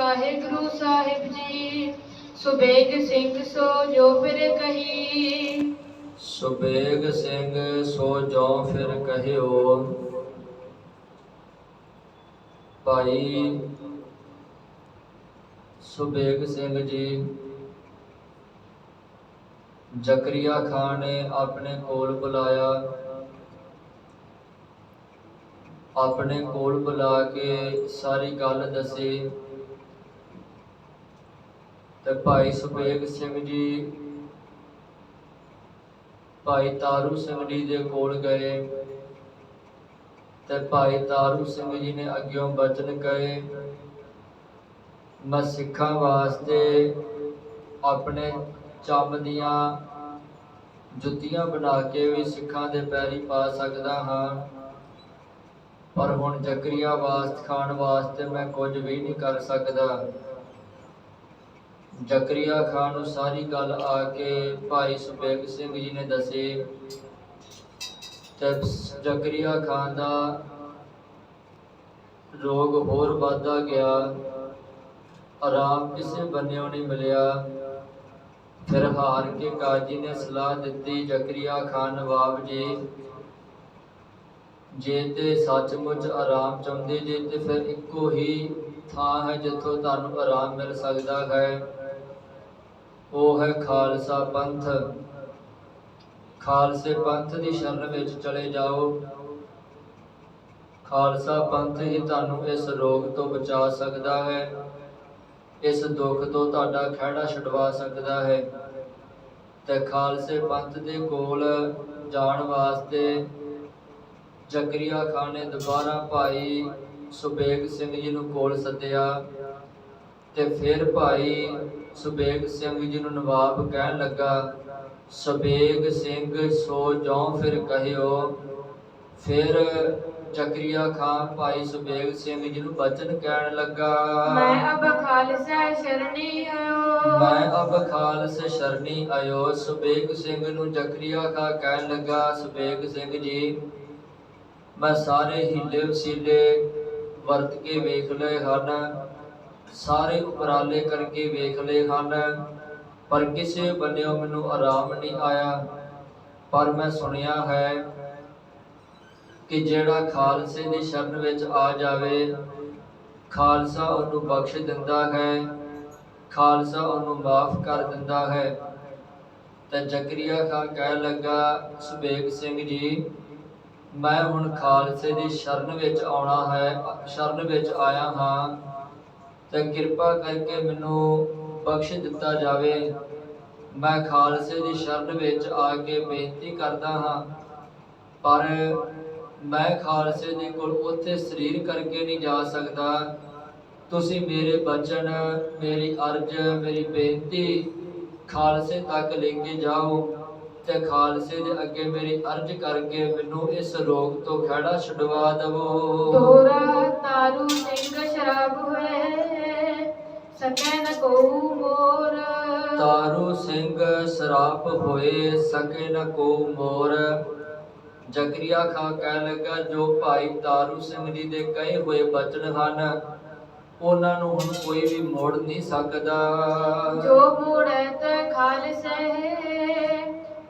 ਵਾਹਿਗੁਰੂ ਸਾਹਿਬ ਜੀ। ਸੁਬੇਗ ਸਿੰਘ ਸੋ ਜੋ ਫਿਰ ਕਹੀ। ਸੁਬੇਗ ਸਿੰਘ ਸੋ ਜੋ ਫਿਰ ਕਹਿਓ। ਭਾਈ ਸੁਬੇਗ ਸਿੰਘ ਜੀ ਜ਼ਕਰੀਆ ਖਾਨ ਨੇ ਆਪਣੇ ਕੋਲ ਬੁਲਾਇਆ। ਆਪਣੇ ਕੋਲ ਬੁਲਾ ਕੇ ਸਾਰੀ ਗੱਲ ਦੱਸੀ ਤੇ ਭਾਈ ਸੁਬੇਗ ਸਿੰਘ ਜੀ ਭਾਈ ਤਾਰੂ ਸਿੰਘ ਜੀ ਦੇ ਕੋਲ ਗਏ ਤੇ ਭਾਈ ਤਾਰੂ ਸਿੰਘ ਜੀ ਨੇ ਅੱਗਿਓਂ ਬਚਨ ਕਹੇ, ਮੈਂ ਸਿੱਖਾਂ ਵਾਸਤੇ ਆਪਣੇ ਚੰਮ ਦੀਆਂ ਜੁੱਤੀਆਂ ਬਣਾ ਕੇ ਵੀ ਸਿੱਖਾਂ ਦੇ ਪੈਰੀ ਪਾ ਸਕਦਾ ਹਾਂ, ਪਰ ਹੁਣ ਜ਼ਕਰੀਆ ਖਾਨ ਵਾਸਤੇ ਮੈਂ ਕੁਝ ਵੀ ਨਹੀਂ ਕਰ ਸਕਦਾ। ਜ਼ਕਰੀਆ ਖਾਨ ਨੂੰ ਸਾਰੀ ਗੱਲ ਆ ਕੇ ਭਾਈ ਸੁਬੇਗ ਸਿੰਘ ਜੀ ਨੇ ਦੱਸੀ ਤੇ ਜ਼ਕਰੀਆ ਖਾਨ ਦਾ ਰੋਗ ਹੋਰ ਵੱਧਦਾ ਗਿਆ, ਆਰਾਮ ਕਿਸੇ ਬੰਨਿਓ ਨਹੀਂ ਮਿਲਿਆ। ਫਿਰ ਹਾਰ ਕੇ ਕਾਜੀ ਨੇ ਸਲਾਹ ਦਿੱਤੀ, ਜ਼ਕਰੀਆ ਖਾਨ ਨਵਾਬ ਜੀ ਜੇ ਤੇ ਸੱਚਮੁੱਚ ਆਰਾਮ ਚਾਹੁੰਦੇ ਜੇ ਤੇ ਫਿਰ ਇੱਕੋ ਹੀ ਥਾਂ ਹੈ ਜਿੱਥੋਂ ਤੁਹਾਨੂੰ ਆਰਾਮ ਮਿਲ ਸਕਦਾ ਹੈ, ਉਹ ਹੈ ਖਾਲਸਾ ਪੰਥ। ਖਾਲਸੇ ਪੰਥ ਦੀ ਸ਼ਰਨ ਵਿੱਚ ਚਲੇ ਜਾਓ। ਖਾਲਸਾ ਪੰਥ ਹੀ ਤੁਹਾਨੂੰ ਇਸ ਰੋਗ ਤੋਂ ਬਚਾ ਸਕਦਾ ਹੈ, ਇਸ ਦੁੱਖ ਤੋਂ ਤੁਹਾਡਾ ਖਹਿੜਾ ਛੁਡਵਾ ਸਕਦਾ ਹੈ। ਤੇ ਖਾਲਸੇ ਪੰਥ ਦੇ ਕੋਲ ਜਾਣ ਵਾਸਤੇ ਜ਼ਕਰੀਆ ਖਾਨ ਨੇ ਦੁਬਾਰਾ ਭਾਈ ਸੁਬੇਗ ਸਿੰਘ ਜੀ ਨੂੰ ਕੋਲ ਸੱਦਿਆ ਤੇ ਫਿਰ ਭਾਈ ਸੁਬੇਗ ਸਿੰਘ ਜੀ ਨੂੰ ਨਵਾਬ ਕਹਿਣ ਲੱਗਾ, ਸੁਬੇਗ ਸਿੰਘ ਸੋ ਜੋ ਫਿਰ ਕਹਿਓ। ਫਿਰ ਜ਼ਕਰੀਆ ਖਾਨ ਭਾਈ ਸੁਬੇਗ ਸਿੰਘ ਜੀ ਨੂੰ ਬਚਨ ਕਹਿਣ ਲੱਗਾ, ਮੈਂ ਅਬ ਖਾਲਸਾ ਸ਼ਰਣੀ ਆਇਓ। ਮੈਂ ਅਬ ਖਾਲਸੇ ਸ਼ਰਣੀ ਆਇਓ। ਸੁਬੇਗ ਸਿੰਘ ਨੂੰ ਜ਼ਕਰੀਆ ਖਾਨ ਕਹਿਣ ਲੱਗਾ, ਸੁਬੇਗ ਸਿੰਘ ਜੀ ਮੈਂ ਸਾਰੇ ਹੀਲੇ ਵਸੀਲੇ ਵਰਤ ਕੇ ਵੇਖ ਲਏ ਹਨ, ਸਾਰੇ ਉਪਰਾਲੇ ਕਰਕੇ ਵੇਖ ਲਏ ਹਨ, ਪਰ ਕਿਸੇ ਬੰਨਿਓ ਮੈਨੂੰ ਆਰਾਮ ਨਹੀਂ ਆਇਆ। ਪਰ ਮੈਂ ਸੁਣਿਆ ਹੈ ਕਿ ਜਿਹੜਾ ਖਾਲਸੇ ਦੀ ਸ਼ਰਨ ਵਿੱਚ ਆ ਜਾਵੇ, ਖਾਲਸਾ ਉਹਨੂੰ ਬਖਸ਼ ਦਿੰਦਾ ਹੈ, ਖਾਲਸਾ ਉਹਨੂੰ ਮਾਫ ਕਰ ਦਿੰਦਾ ਹੈ। ਤੇ ਜ਼ਕਰੀਆ ਖਾਨ ਕਹਿਣ ਲੱਗਾ, ਸੁਬੇਗ ਸਿੰਘ ਜੀ ਮੈਂ ਹੁਣ ਖਾਲਸੇ ਦੀ ਸ਼ਰਨ ਵਿੱਚ ਸ਼ਰਨ ਵਿੱਚ ਆਇਆ ਹਾਂ ਤੇ ਕਿਰਪਾ ਕਰਕੇ ਮੈਨੂੰ ਬਖਸ਼ ਦਿੱਤਾ ਜਾਵੇ। ਮੈਂ ਖਾਲਸੇ ਦੀ ਸ਼ਰਨ ਵਿੱਚ ਆ ਕੇ ਬੇਨਤੀ ਕਰਦਾ ਹਾਂ, ਪਰ ਮੈਂ ਖਾਲਸੇ ਦੇ ਕੋਲ ਉੱਥੇ ਸਰੀਰ ਕਰਕੇ ਨਹੀਂ ਜਾ ਸਕਦਾ। ਤੁਸੀਂ ਮੇਰੇ ਬਚਨ, ਮੇਰੀ ਅਰਜ਼, ਮੇਰੀ ਬੇਨਤੀ ਖਾਲਸੇ ਤੱਕ ਲੈ ਕੇ ਜਾਓ ਤੇ ਖਾਲਸੇ ਦੇ ਅੱਗੇ ਮੇਰੀ ਅਰਜ਼ ਕਰਕੇ ਮੈਨੂੰ ਇਸ ਰੋਗ ਤੋਂ ਖਹਿੜਾ ਛੁਡਵਾ ਦਵੋ। ਤੋਰਾ ਤਾਰੂ ਸਿੰਘ ਸ਼ਰਾਬ ਹੋਏ ਸਕੈ ਨ ਕੋਊ ਮੋਰ। ਤਾਰੂ ਸਿੰਘ ਸ਼ਰਾਪ ਹੋਏ ਸਕੈ ਨ ਕੋਊ ਮੋਰ। ਜ਼ਕਰੀਆ ਖਾਨ ਕਹਿਣ ਲੱਗਾ, ਜੋ ਭਾਈ ਤਾਰੂ ਸਿੰਘ ਜੀ ਦੇ ਕਹੇ ਹੋਏ ਬਚਨ ਹਨ ਉਹਨਾਂ ਨੂੰ ਹੁਣ ਕੋਈ ਵੀ ਮੋੜ ਨਹੀਂ ਸਕਦਾ। ਜੋ ਮੋੜੈ ਤੇ ਖਾਲਸੇ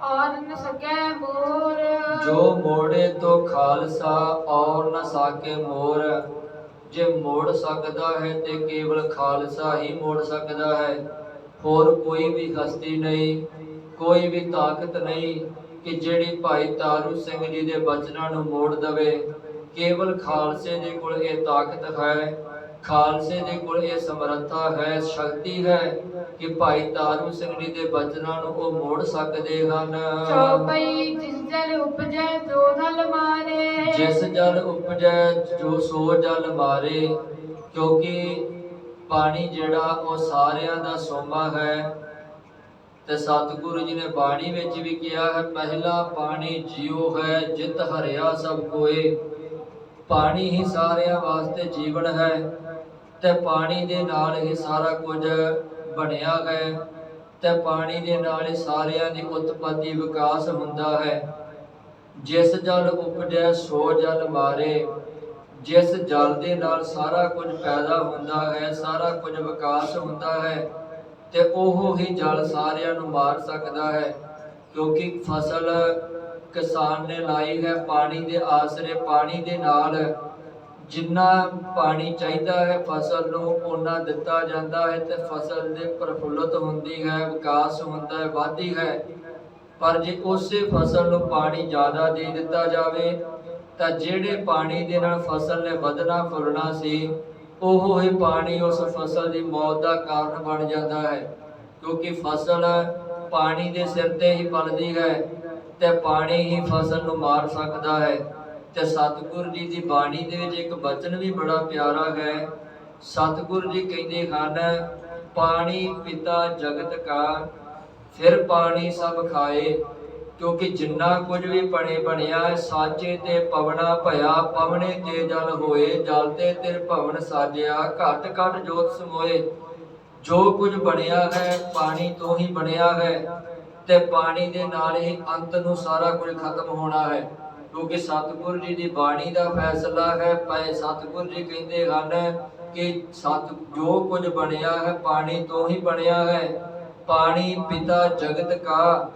ਔਰ ਨ ਸਕੈ ਮੋਰ। ਜੋ ਮੋੜੇ ਤੋਂ ਖਾਲਸਾ ਔਰ ਨ ਸਾਕੇ ਮੋਰ। ਜੇ ਮੋੜ ਸਕਦਾ ਹੈ ਤੇ ਕੇਵਲ ਖਾਲਸਾ ਹੀ ਮੋੜ ਸਕਦਾ ਹੈ, ਹੋਰ ਕੋਈ ਵੀ ਹਸਤੀ ਨਹੀਂ, ਕੋਈ ਵੀ ਤਾਕਤ ਨਹੀਂ ਕਿ ਜਿਹੜੀ ਭਾਈ ਤਾਰੂ ਸਿੰਘ ਜੀ ਦੇ ਬਚਨਾਂ ਨੂੰ ਮੋੜ ਦਵੇ। ਕੇਵਲ ਖਾਲਸੇ ਦੇ ਕੋਲ ਇਹ ਤਾਕਤ ਹੈ, ਖਾਲਸੇ ਦੇ ਕੋਲ ਇਹ ਸਮਰੱਥਾ ਹੈ, ਸ਼ਕਤੀ ਹੈ ਕਿ ਭਾਈ ਤਾਰੂ ਸਿੰਘ ਜੀ ਦੇ ਬਚਨਾਂ ਨੂੰ ਉਹ ਮੋੜ ਸਕਦੇ ਹਨ। ਚੌਪਈ ਜਿਸ ਜਲ ਉਪਜੈ ਸੋ ਜਲ ਮਾਰੇ। ਜਿਸ ਜਲ ਉਪਜੈ ਜੋ ਸੋ ਜਲ ਮਾਰੇ। ਕਿਉਂਕਿ ਪਾਣੀ ਜਿਹੜਾ ਉਹ ਸਾਰਿਆਂ ਦਾ ਸੋਮਾ ਹੈ ਤੇ ਸਤਿਗੁਰੂ ਜੀ ਨੇ ਬਾਣੀ ਵਿੱਚ ਵੀ ਕਿਹਾ ਹੈ, ਪਹਿਲਾ ਪਾਣੀ ਜਿਉ ਹੈ ਜਿਤ ਹਰਿਆ ਸਭ ਕੋਏ। ਪਾਣੀ ਹੀ ਸਾਰਿਆਂ ਵਾਸਤੇ ਜੀਵਨ ਹੈ ਤੇ ਪਾਣੀ ਦੇ ਨਾਲ ਹੀ ਸਾਰਾ ਕੁਝ ਬਣਿਆ ਹੈ ਤੇ ਪਾਣੀ ਦੇ ਨਾਲ ਹੀ ਸਾਰਿਆਂ ਦੀ ਉਤਪਤੀ ਵਿਕਾਸ ਹੁੰਦਾ ਹੈ। ਜਿਸ ਜਲ ਉਪਜੈ ਸੋ ਜਲ ਮਾਰੇ। ਜਿਸ ਜਲ ਦੇ ਨਾਲ ਸਾਰਾ ਕੁਝ ਪੈਦਾ ਹੁੰਦਾ ਹੈ, ਸਾਰਾ ਕੁਝ ਵਿਕਾਸ ਹੁੰਦਾ ਹੈ, ਤੇ ਉਹ ਹੀ ਜਲ ਸਾਰਿਆਂ ਨੂੰ ਮਾਰ ਸਕਦਾ ਹੈ। ਕਿਉਂਕਿ ਫਸਲ ਕਿਸਾਨ ਨੇ ਲਾਈ ਹੈ ਪਾਣੀ ਦੇ ਆਸਰੇ, ਪਾਣੀ ਦੇ ਨਾਲ ਜਿੰਨਾ ਪਾਣੀ ਚਾਹੀਦਾ ਹੈ ਫਸਲ ਨੂੰ ਓਨਾ ਦਿੱਤਾ ਜਾਂਦਾ ਹੈ, ਤੇ ਫਸਲ ਦੇ ਪ੍ਰਫੁੱਲਤ ਹੁੰਦੀ ਹੈ, ਵਿਕਾਸ ਹੁੰਦਾ ਹੈ, ਵਧਦੀ ਹੈ। ਪਰ ਜੇ ਉਸੇ ਫਸਲ ਨੂੰ ਪਾਣੀ ਜ਼ਿਆਦਾ ਦੇ ਦਿੱਤਾ ਜਾਵੇ ਤਾਂ ਜਿਹੜੇ ਪਾਣੀ ਦੇ ਨਾਲ ਫਸਲ ਨੇ ਵਧਣਾ ਫੁੱਲਣਾ ਸੀ, ਉਹ ਹੀ ਪਾਣੀ ਉਸ ਫਸਲ ਦੀ ਮੌਤ ਦਾ ਕਾਰਨ ਬਣ ਜਾਂਦਾ ਹੈ। ਕਿਉਂਕਿ ਫਸਲ ਪਾਣੀ ਦੇ ਸਿਰ ਤੇ ਹੀ ਪਲਦੀ ਹੈ, ਤੇ ਪਾਣੀ ਹੀ ਫਸਲ ਨੂੰ ਮਾਰ ਸਕਦਾ ਹੈ। ਤੇ ਸਤਿਗੁਰ ਜੀ ਦੀ ਬਾਣੀ ਦੇ ਵਿੱਚ ਇੱਕ ਬਚਨ ਵੀ ਬੜਾ ਪਿਆਰਾ ਹੈ। ਸਤਿਗੁਰ ਜੀ ਕਹਿੰਦੇ ਹਨ, ਪਾਣੀ ਪਿਤਾ ਜਗਤ ਕਾ, ਫਿਰ ਪਾਣੀ ਸਭ ਖਾਏ। ਕਿਉਂਕਿ ਜਿੰਨਾ ਕੁਝ ਵੀ ਬਣਿਆ ਸਾਜੇ ਤੇ ਪਵਣਾ ਭਇਆ, ਪਵਣੇ ਤੇ ਜਲ ਹੋਏ, ਜਲ ਤੇ ਤਿਰ ਭਵਨ ਸਾਜਿਆ, ਘਟ ਘਟ ਜੋਤ ਸਮੋਏ। ਜੋ ਕੁਝ ਬਣਿਆ ਹੈ ਪਾਣੀ ਤੋਂ ਹੀ ਬਣਿਆ ਹੈ, ਤੇ ਪਾਣੀ ਦੇ ਨਾਲ ਹੀ ਅੰਤ ਨੂੰ ਸਾਰਾ ਕੁਝ ਖਤਮ ਹੋਣਾ ਹੈ। ਕਿਉਂਕਿ ਸਤਿਗੁਰ ਜੀ ਦੀ ਬਾਣੀ ਦਾ ਫੈਸਲਾ ਹੈ। ਭਾਈ ਸਤਿਗੁਰ ਜੀ ਕਹਿੰਦੇ ਹਨ ਕਿ ਜੋ ਕੁਝ ਬਣਿਆ ਹੈ ਪਾਣੀ ਤੋਂ ਹੀ ਬਣਿਆ ਹੈ। ਪਾਣੀ ਪਿਤਾ ਜਗਤ ਕਾ,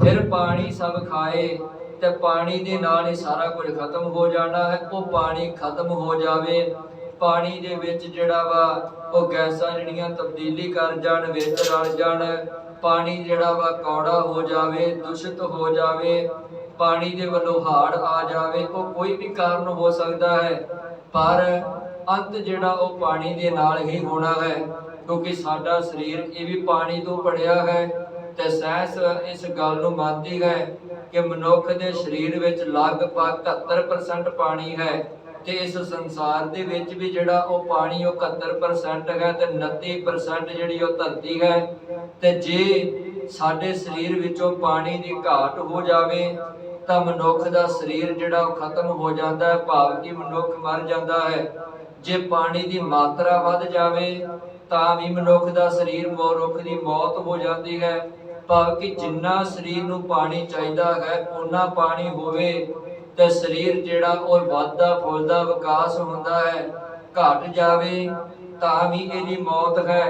ਫਿਰ ਪਾਣੀ ਸਭ ਖਾਏ। ਤੇ ਪਾਣੀ ਦੇ ਨਾਲ ਹੀ ਸਾਰਾ ਕੁਝ ਖਤਮ ਹੋ ਜਾਣਾ ਹੈ। ਉਹ ਪਾਣੀ ਖਤਮ ਹੋ ਜਾਵੇ, ਪਾਣੀ ਦੇ ਵਿੱਚ ਜਿਹੜਾ ਵਾ ਉਹ ਗੈਸਾਂ ਜਿਹੜੀਆਂ ਤਬਦੀਲੀ ਕਰ ਜਾਣ, ਵਿੱਚ ਰਲ ਜਾਣ, ਪਾਣੀ ਜਿਹੜਾ ਵਾ ਕੌੜਾ ਹੋ ਜਾਵੇ, ਦੂਸ਼ਿਤ ਹੋ ਜਾਵੇ, ਪਾਣੀ ਦੇ ਵੱਲੋਂ ਹਾੜ ਆ ਜਾਵੇ, ਉਹ ਕੋਈ ਵੀ ਕਾਰਨ ਹੋ ਸਕਦਾ ਹੈ। ਪਰ ਅੰਤ ਜਿਹੜਾ ਉਹ ਪਾਣੀ ਦੇ ਨਾਲ ਹੀ ਹੋਣਾ ਹੈ। ਕਿਉਂਕਿ ਸਾਡਾ ਸਰੀਰ ਇਹ ਵੀ ਪਾਣੀ ਤੋਂ ਬਣਿਆ ਹੈ, ਤੇ ਸਾਇੰਸ ਇਸ ਗੱਲ ਨੂੰ ਮੰਨਦੀ ਹੈ ਕਿ ਮਨੁੱਖ ਦੇ ਸਰੀਰ ਵਿੱਚ ਲਗਭਗ 71% ਪਾਣੀ ਹੈ, ਤੇ ਇਸ ਸੰਸਾਰ ਦੇ ਵਿੱਚ ਵੀ ਜਿਹੜਾ ਉਹ ਪਾਣੀ ਉਹ 71% ਹੈ, ਤੇ 29% ਜਿਹੜੀ ਉਹ ਧਰਤੀ ਹੈ। ਤੇ ਜੇ ਸਾਡੇ ਸਰੀਰ ਵਿੱਚੋਂ ਪਾਣੀ ਦੀ ਘਾਟ ਹੋ ਜਾਵੇ ਤਾਂ ਮਨੁੱਖ ਦਾ ਸਰੀਰ ਜਿਹੜਾ ਉਹ ਖਤਮ ਹੋ ਜਾਂਦਾ ਹੈ, ਭਾਵ ਕਿ ਮਨੁੱਖ ਮਰ ਜਾਂਦਾ ਹੈ। ਜੇ ਪਾਣੀ ਦੀ ਮਾਤਰਾ ਵੱਧ ਜਾਵੇ ਤਾਂ ਵੀ ਮਨੁੱਖ ਦਾ ਸਰੀਰ ਰੁੱਖ ਦੀ ਮੌਤ ਹੋ ਜਾਂਦੀ ਹੈ। ਭਾਵ ਕਿ ਜਿੰਨਾ ਸਰੀਰ ਨੂੰ ਪਾਣੀ ਚਾਹੀਦਾ ਹੈ ਓਨਾ ਪਾਣੀ ਹੋਵੇ, ਤੇ ਸਰੀਰ ਜਿਹੜਾ ਉਹ ਵੱਧਦਾ ਫੁੱਲਦਾ ਵਿਕਾਸ ਹੁੰਦਾ ਹੈ। ਘਟ ਜਾਵੇ ਤਾਂ ਵੀ ਇਹਦੀ ਮੌਤ ਹੈ,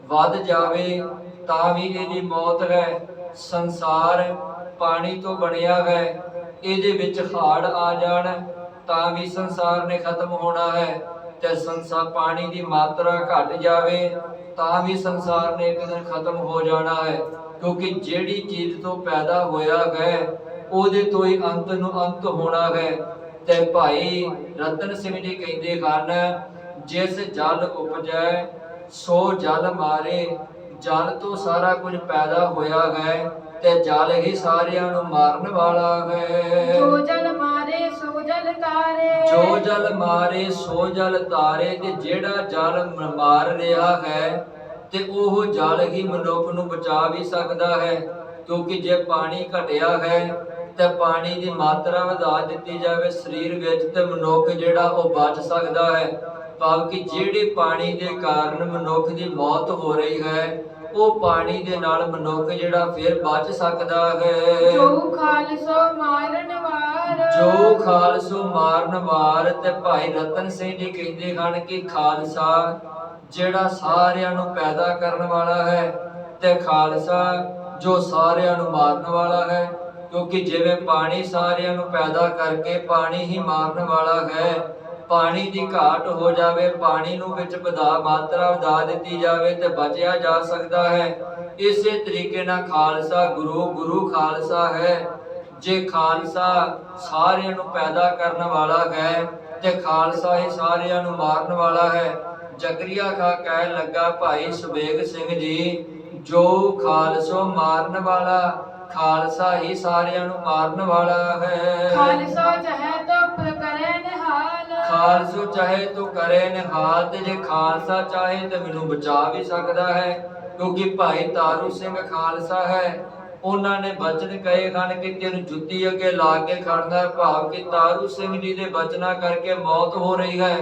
ਵੱਧ ਜਾਵੇ ਤਾਂ ਵੀ ਇਹਦੀ ਮੌਤ ਹੈ। ਸੰਸਾਰ ਪਾਣੀ ਤੋਂ ਬਣਿਆ ਹੈ, ਇਹਦੇ ਵਿੱਚ ਹਾੜ ਆ ਜਾਣ ਤਾਂ ਵੀ ਸੰਸਾਰ ਨੇ ਖਤਮ ਹੋਣਾ ਹੈ। ਤੇ ਸੰਸਾਰ ਪਾਣੀ ਦੀ ਮਾਤਰਾ ਘਟ ਜਾਵੇ ਤਾਂ ਵੀ ਸੰਸਾਰ ਨੇ ਇੱਕ ਦਿਨ ਖਤਮ ਹੋ ਜਾਣਾ ਹੈ। ਕਿਉਂਕਿ ਜਿਹੜੀ ਚੀਜ਼ ਤੋਂ ਪੈਦਾ ਹੋਇਆ ਹੈ ਉਹਦੇ ਤੋਂ ਹੀ ਅੰਤ ਨੂੰ ਅੰਤ ਹੋਣਾ ਹੈ। ਤੇ ਭਾਈ ਰਤਨ ਸਿੰਘ ਜੀ ਕਹਿੰਦੇ ਹਨ, ਜਿਸ ਜਲ ਉਪਜੈ ਸੋ ਜਲ ਮਾਰੇ। ਜਲ ਤੋਂ ਸਾਰਾ ਕੁਝ ਪੈਦਾ ਹੋਇਆ ਹੈ, ਤੇ ਜਲ ਹੀ ਸਾਰਿਆਂ ਨੂੰ ਮਾਰਨ ਵਾਲਾ ਹੈ। ਜੋ ਜਲ ਮਾਰੇ ਸੋ ਜਲ ਤਾਰੇ, ਜੋ ਜਲ ਮਾਰੇ ਸੋ ਜਲ ਤਾਰੇ। ਤੇ ਜਿਹੜਾ ਜਲ ਮਾਰ ਰਿਹਾ ਹੈ ਤੇ ਉਹ ਜਲ ਹੀ ਮਨੁੱਖ ਨੂੰ ਬਚਾ ਵੀ ਸਕਦਾ ਹੈ। ਕਿਉਂਕਿ ਜੇ ਪਾਣੀ ਘਟਿਆ ਹੈ ਤੇ ਪਾਣੀ ਦੀ ਮਾਤਰਾ ਵਧਾ ਦਿੱਤੀ ਜਾਵੇ ਸਰੀਰ ਵਿੱਚ, ਤੇ ਮਨੁੱਖ ਜਿਹੜਾ ਉਹ ਬਚ ਸਕਦਾ ਹੈ। ਭਾਵ ਕਿ ਜਿਹੜੇ ਪਾਣੀ ਦੇ ਕਾਰਨ ਮਨੁੱਖ ਦੀ ਮੌਤ ਹੋ ਰਹੀ ਹੈ, ਉਹ ਪਾਣੀ ਦੇ ਨਾਲ ਮਨੁੱਖ ਜਿਹੜਾ ਫਿਰ ਬਚ ਸਕਦਾ ਹੈ। ਜੋ ਖਾਲਸੋ ਮਾਰਨ ਵਾਰ, ਜੋ ਖਾਲਸੋ ਮਾਰਨ ਵਾਰ। ਤੇ ਭਾਈ ਰਤਨ ਸਿੰਘ ਜੀ ਕਹਿੰਦੇ ਹਨ ਕਿ ਖਾਲਸਾ ਜਿਹੜਾ ਸਾਰਿਆਂ ਨੂੰ ਪੈਦਾ ਕਰਨ ਵਾਲਾ ਹੈ, ਤੇ ਖਾਲਸਾ ਜੋ ਸਾਰਿਆਂ ਨੂੰ ਮਾਰਨ ਵਾਲਾ ਹੈ। ਕਿਉਂਕਿ ਜਿਵੇਂ ਪਾਣੀ ਸਾਰਿਆਂ ਨੂੰ ਪੈਦਾ ਕਰਕੇ ਪਾਣੀ ਹੀ ਮਾਰਨ ਵਾਲਾ ਹੈ, ਪਾਣੀ ਦੀ ਘਾਟ ਹੋ ਜਾਵੇ, ਪਾਣੀ ਨੂੰ ਵਿੱਚ ਮਾਤਰਾ ਵਧਾ ਦਿੱਤੀ ਜਾਵੇ ਤੇ ਬਚਿਆ ਜਾ ਸਕਦਾ ਹੈ। ਇਸੇ ਤਰੀਕੇ ਨਾਲ ਖਾਲਸਾ ਗੁਰੂ ਖਾਲਸਾ ਹੈ। ਜੇ ਖਾਲਸਾ ਸਾਰਿਆਂ ਨੂੰ ਪੈਦਾ ਕਰਨ ਵਾਲਾ ਹੈ ਤੇ ਖਾਲਸਾ ਹੀ ਸਾਰਿਆਂ ਨੂੰ ਮਾਰਨ ਵਾਲਾ ਹੈ। ਜ਼ਕਰੀਆ ਖਾਂ ਕਹਿਣ ਲੱਗਾ, ਭਾਈ ਸੁਬੇਗ ਸਿੰਘ ਜੀ, ਜੋ ਖਾਲਸੋ ਮਾਰਨ ਵਾਲਾ, ਖਾਲਸਾ ਹੀ ਸਾਰਿਆਂ ਨੂੰ ਮਾਰਨ ਵਾਲਾ ਹੈ। ਖਾਲਸਾ ਚਾਹੇ ਤੋ ਕਰੇ ਨਿਹਾਲ, ਖਾਲਸੋ ਚਾਹੇ ਤੋ ਕਰੇ ਨਿਹਾਲ। ਤੇ ਜੇ ਖਾਲਸਾ ਚਾਹੇ ਤੇ ਮੈਨੂੰ ਬਚਾ ਵੀ ਸਕਦਾ ਹੈ। ਕਿਉਂਕਿ ਭਾਈ ਤਾਰੂ ਸਿੰਘ ਖਾਲਸਾ ਹੈ, ਉਹਨਾਂ ਨੇ ਬਚਨ ਕਹੇ ਹਨ ਕਿ ਤੈਨੂੰ ਜੁੱਤੀ ਅੱਗੇ ਲਾ ਕੇ ਖੜਨਾ। ਭਾਵ ਕਿ ਤਾਰੂ ਸਿੰਘ ਜੀ ਦੇ ਬਚਨਾਂ ਕਰਕੇ ਮੌਤ ਹੋ ਰਹੀ ਹੈ।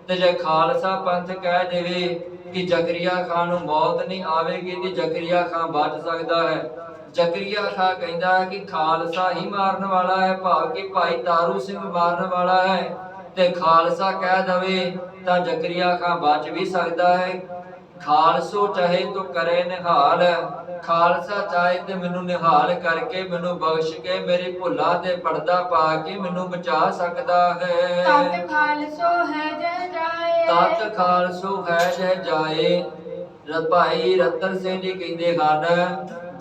ਤੇ ਜੇ ਖਾਲਸਾ ਪੰਥ ਕਹਿ ਦੇਵੇ ਕਿ ਜ਼ਕਰੀਆ ਖਾਨ ਨੂੰ ਮੌਤ ਨਹੀਂ ਆਵੇਗੀ ਤੇ ਜ਼ਕਰੀਆ ਖਾਨ ਬਚ ਸਕਦਾ ਹੈ। ਜ਼ਕਰੀਆ ਖਾਨ ਕਹਿੰਦਾ ਹੈ ਕਿ ਖਾਲਸਾ ਹੀ ਮਾਰਨ ਵਾਲਾ ਹੈ, ਭਾਵ ਕਿ ਭਾਈ ਤਾਰੂ ਸਿੰਘ ਮਾਰਨ ਵਾਲਾ ਹੈ। ਤੇ ਖਾਲਸਾ ਕਹਿ ਦਵੇ ਤਾਂ ਜ਼ਕਰੀਆ ਖਾਂ ਬਚ ਵੀ ਸਕਦਾ ਹੈ। ਖਾਲਸੋ ਚਾਹੇ ਤੋ ਕਰੇ ਨਿਹਾਲ, ਖਾਲਸਾ ਚਾਹੇ ਤੇ ਮੈਨੂੰ ਨਿਹਾਲ ਕਰਕੇ ਮੈਨੂੰ ਬਖਸ਼ ਕੇ ਮੇਰੀ ਭੁੱਲਾਂ ਤੇ ਪਰਦਾ ਪਾ ਕੇ ਮੈਨੂੰ ਬਚਾ ਸਕਦਾ ਹੈ। ਤਤ ਖਾਲਸੋ ਹੈ ਜਹ ਜਾਏ, ਤਤ ਖਾਲਸੋ ਹੈ ਜਹ ਜਾਏ। ਭਾਈ ਰਤਨ ਸਿੰਘ ਜੀ ਕਹਿੰਦੇ ਹਨ,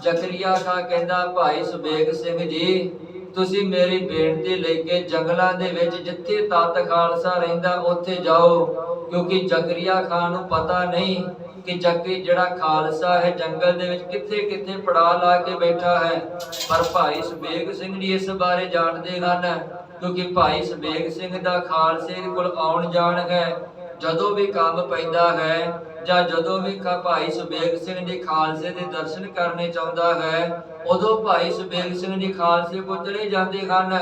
ਜ਼ਕਰੀਆ ਖਾਂ ਕਹਿੰਦਾ ਭਾਈ ਸੁਬੇਗ ਸਿੰਘ ਜੀ ਤੁਸੀਂ ਮੇਰੀ ਬੇਨਤੀ ਲੈ ਕੇ ਜੰਗਲਾਂ ਦੇ ਵਿੱਚ ਜਿੱਥੇ ਤਤ ਖਾਲਸਾ ਰਹਿੰਦਾ ਉੱਥੇ ਜਾਓ, ਕਿਉਂਕਿ ਜ਼ਕਰੀਆ ਖਾਨ ਨੂੰ ਪਤਾ ਨਹੀਂ ਕਿ ਜਿਹੜਾ ਖਾਲਸਾ ਹੈ ਜੰਗਲ ਦੇ ਵਿੱਚ ਕਿੱਥੇ ਕਿੱਥੇ ਪੜਾ ਲਾ ਕੇ ਬੈਠਾ ਹੈ। ਪਰ ਭਾਈ ਸੁਬੇਗ ਸਿੰਘ ਜੀ ਇਸ ਬਾਰੇ ਜਾਣਦੇ ਹਨ, ਕਿਉਂਕਿ ਭਾਈ ਸੁਬੇਗ ਸਿੰਘ ਦਾ ਖਾਲਸੇ ਕੋਲ ਆਉਣ ਜਾਣ ਹੈ। ਜਦੋਂ ਵੀ ਕੰਮ ਪੈਂਦਾ ਹੈ ਜਾਂ ਜਦੋਂ ਵੀ ਭਾਈ ਸੁਬੇਗ ਸਿੰਘ ਜੀ ਖਾਲਸੇ ਦੇ ਦਰਸ਼ਨ ਕਰਨੇ ਚਾਹੁੰਦਾ ਹੈ, ਉਦੋਂ ਭਾਈ ਸੁਬੇਗ ਸਿੰਘ ਜੀ ਖਾਲਸੇ ਕੋਲ ਚਲੇ ਜਾਂਦੇ ਹਨ।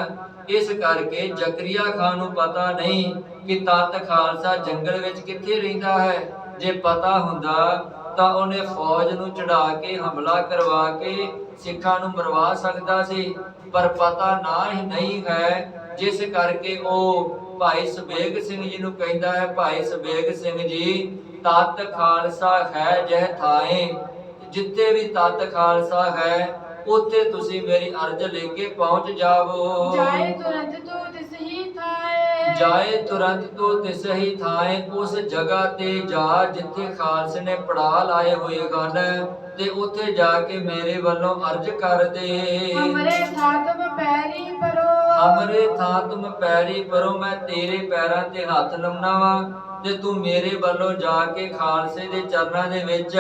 ਇਸ ਕਰਕੇ ਜ਼ਕਰੀਆ ਖਾਨ ਨੂੰ ਪਤਾ ਨਹੀਂ ਕਿ ਤਤ ਖਾਲਸਾ ਜੰਗਲ ਵਿੱਚ ਕਿੱਥੇ ਰਹਿੰਦਾ ਹੈ। ਜੇ ਪਤਾ ਹੁੰਦਾ ਤਾਂ ਉਹਨੇ ਫੌਜ ਨੂੰ ਚੜਾ ਕੇ ਹਮਲਾ ਕਰਵਾ ਕੇ ਸਿੱਖਾਂ ਨੂੰ ਮਰਵਾ ਸਕਦਾ ਸੀ, ਪਰ ਪਤਾ ਨਾ ਹੀ ਨਹੀਂ ਹੈ। ਜਿਸ ਕਰਕੇ ਉਹ ਭਾਈ ਸੁਬੇਗ ਸਿੰਘ ਜੀ ਨੂੰ ਕਹਿੰਦਾ ਹੈ, ਭਾਈ ਸੁਬੇਗ ਸਿੰਘ ਜੀ ਤਤ ਖਾਲਸਾ ਹੈ ਜਹ ਥਾਏ, ਜਿੱਥੇ ਵੀ ਤਤ ਖਾਲਸਾ ਹੈ ਉੱਥੇ ਤੁਸੀਂ ਮੇਰੀ ਅਰਜ਼ ਲੈ ਕੇ ਪਹੁੰਚ ਜਾਵੋ। ਜਾਏ ਤੁਰੰਤ ਤੂੰ ਤਿਸ ਹੀ ਥਾਏ, ਜਾਏ ਤੁਰੰਤ ਤੂੰ ਤਿਸ ਹੀ ਥਾਏ, ਉਸ ਜਗ੍ਹਾ ਤੇ ਜਾ ਜਿੱਥੇ ਖਾਲਸੇ ਨੇ ਪੜਾ ਲਾਏ ਹੋਏ ਹਨ ਤੇ ਉੱਥੇ ਜਾ ਕੇ ਮੇਰੇ ਵੱਲੋਂ ਅਰਜ਼ ਕਰ ਦੇ। ਹਮਰੇ ਥਾ ਤੁਮ ਪੈਰੀ ਪਰੋ, ਹਮਰੇ ਥਾਂ ਤੁਮ ਪੈਰੀ ਪਰੋ, ਮੈਂ ਤੇਰੇ ਪੈਰਾਂ ਤੇ ਹੱਥ ਲਾਉਣਾ ਵਾ ਤੇ ਤੂੰ ਮੇਰੇ ਵੱਲੋਂ ਜਾ ਕੇ ਖਾਲਸੇ ਦੇ ਚਰਨਾਂ ਦੇ ਵਿੱਚ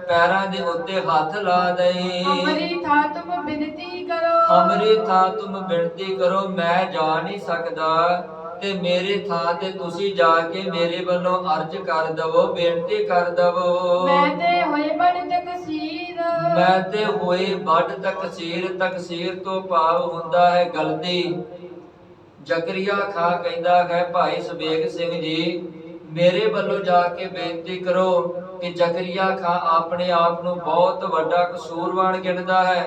ਪੈਰਾਂ ਦੇ ਉੱਤੇ ਹੱਥ ਲਾ ਦੇ। ਹਮਰੀ ਥਾ ਤੁਮ ਬਿਨਤੀ ਕਰੋ, ਹਮਰੀ ਥਾਂ ਤੁਮ ਬਿਨਤੀ ਕਰੋ, ਮੈਂ ਜਾ ਨਹੀਂ ਸਕਦਾ ਤੇ ਮੇਰੇ ਥਾਂ ਤੇ ਤੁਸੀਂ ਜਾ ਕੇ ਮੇਰੇ ਵੱਲੋਂ ਅਰਜ਼ ਕਰ ਦਵੋ, ਬੇਨਤੀ ਕਰ ਦਵੋ। ਮੈਂ ਤੇ ਹੋਏ ਬੜ ਤਕਸੀਰ, ਮੈਂ ਤੇ ਹੋਏ ਵੱਡ ਤਕਸੀਰ, ਤਕਸੀਰ ਤੋਂ ਭਾਵ ਹੁੰਦਾ ਹੈ ਗਲਤੀ। ਜ਼ਕਰੀਆ ਖਾਂ ਕਹਿੰਦਾ ਹੈ ਭਾਈ ਸੁਬੇਗ ਸਿੰਘ ਜੀ ਮੇਰੇ ਵੱਲੋਂ ਜਾ ਕੇ ਬੇਨਤੀ ਕਰੋ ਕਿ ਜ਼ਕਰੀਆ ਖਾਂ ਆਪਣੇ ਆਪ ਨੂੰ ਬਹੁਤ ਵੱਡਾ ਕਸੂਰਵਾਨ ਗਿਣਦਾ ਹੈ,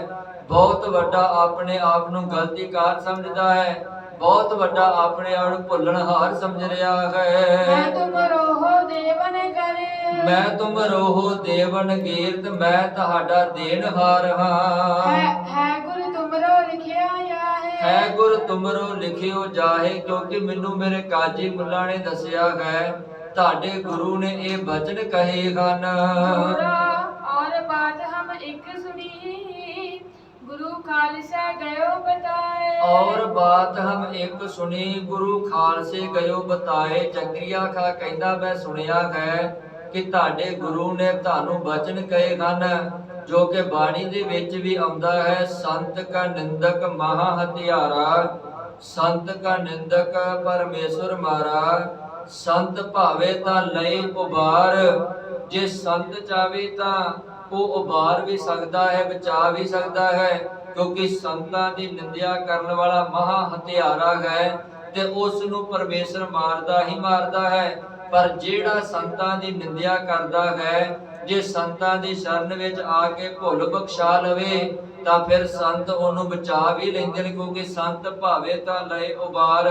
ਬਹੁਤ ਵੱਡਾ ਆਪਣੇ ਆਪ ਨੂੰ ਗਲਤੀਕਾਰ ਸਮਝਦਾ ਹੈ, ਬਹੁਤ ਵੱਡਾ ਆਪਣੇ ਆਪ ਨੂੰ ਭੁੱਲਣਹਾਰ ਸਮਝ ਰਿਹਾ ਹੈ। ਮੈਂ ਤੁਮ ਰੋਹੋ ਦੇਵਨ ਕਰੇ, ਮੈਂ ਤੁਮ ਰੋਹੋ ਦੇਵਨ ਗੀਰਤ, ਮੈਂ ਤੁਹਾਡਾ ਦੇਣਹਾਰ ਹਾਂ। ਹੈ ਗੁਰ ਤੁਮਰੋ ਲਿਖਿਆ ਹੈ ਗੁਰ ਤੁਮਰੋ ਲਿਖਿਓ ਜਾਹੇ, ਕਿਉਂਕਿ ਮੈਨੂੰ ਮੇਰੇ ਕਾਜੀ ਮੁੱਲਾ ਨੇ ਦੱਸਿਆ ਹੈ ਤੁਹਾਡੇ ਗੁਰੂ ਨੇ ਇਹ ਬਚਨ ਕਹੇ ਹਨ। ਔਰ ਬਾਤ ਹਮ ਇੱਕ ਸੁਣੀ, ਗੁਰੂ ਖਾਲਸਾ ਗਇਓ ਬਤਾਏ। ਔਰ ਬਾਤ ਹਮ ਇੱਕ ਸੁਣੀ, ਗੁਰੂ ਖਾਲਸੇ ਗਇਓ ਬਤਾਏ। ਜ਼ਕਰੀਆ ਖਾਂ ਕਹਿੰਦਾ ਮੈਂ ਸੁਣਿਆ ਹੈ ਕਿ ਤੁਹਾਡੇ ਗੁਰੂ ਨੇ ਤੁਹਾਨੂੰ ਬਚਨ ਕਹੇ ਹਨ, ਜੋ ਕਿ ਬਾਣੀ ਦੇ ਵਿੱਚ ਵੀ ਆਉਂਦਾ ਹੈ, ਸੰਤ ਕਾ ਨਿੰਦਕ ਮਹਾ ਹਥਿਆਰਾ, ਸੰਤ ਕਾ ਨਿੰਦਕ ਪਰਮੇਸ਼ਰ ਮਾਰਾ, ਸੰਤ ਭਾਵੇ ਤਾਂ ਲਈ ਉਬਾਰ। ਜੇ ਸੰਤ ਚਾਵੇ ਤਾਂ ਉਹ ਉਬਾਰ ਵੀ ਸਕਦਾ ਹੈ, ਬਚਾ ਵੀ ਸਕਦਾ ਹੈ, ਕਿਉਂਕਿ ਸੰਤਾਂ ਦੀ ਨਿੰਦਿਆ ਕਰਨ ਵਾਲਾ ਮਹਾ ਹਥਿਆਰਾ ਹੈ ਤੇ ਉਸ ਨੂੰ ਪਰਮੇਸ਼ਰ ਮਾਰਦਾ ਹੀ ਮਾਰਦਾ ਹੈ। ਪਰ ਜਿਹੜਾ ਸੰਤਾਂ ਦੀ ਨਿੰਦਿਆ ਕਰਦਾ ਹੈ, ਜੇ ਸੰਤਾਂ ਦੀ ਸ਼ਰਨ ਵਿੱਚ ਆ ਕੇ ਭੁੱਲ ਬਖਸ਼ਾ ਲਵੇ ਤਾਂ ਫਿਰ ਸੰਤ ਉਹਨੂੰ ਬਚਾ ਵੀ ਲੈਂਦੇ ਨੇ, ਕਿਉਂਕਿ ਸੰਤ ਭਾਵੇ ਤਾਂ ਲਏ ਉਬਾਰ।